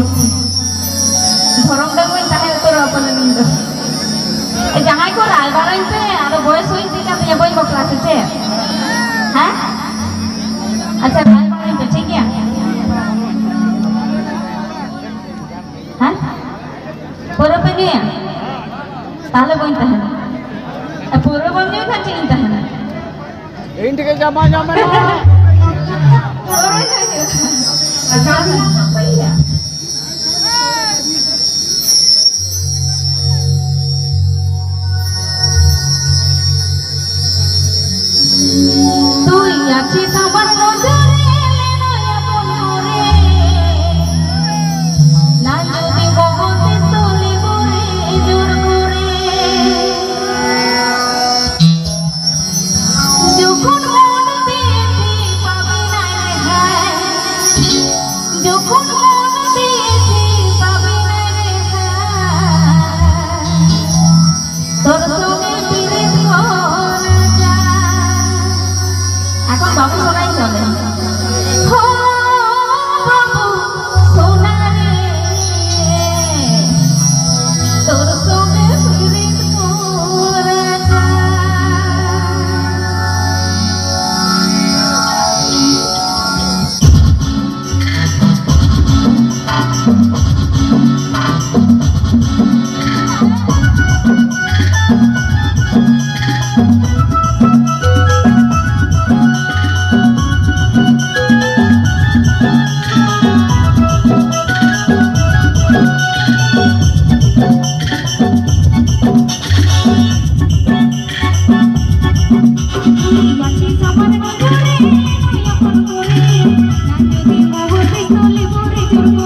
করছি ধরম ডাকবেন তাহে তোর আপনে নিন্দ এই জাহাই কো রায়বারাই পে আর বয়স হই দিকা তে বই বকলা আছে হ্যাঁ আচ্ছা রায়বারাই পে ঠিক है হ্যাঁ পুরো पे নিয়ে তাহলে বই তাহে পুরো বন্ধু খাচ্ছি তাহে না এই থেকে জামা জামা না अच्छा भैया तू याची सामान नजरे लेना बंधुरे ना যদি বহতে চলে বরে জোর করে যখন মন দিয়েছি পাবে না রেহাই যখন মন দিয়েছি পাবে না রেহাই তোর সঙ্গে ফিরে করা যায় এখন বাবু শোনাই চলে হো বাবু সোনা রে তোর সঙ্গে ফিরে করা যায় याची सामान नजरे नया पण करे ना যদি বহতে চলে বরে জোর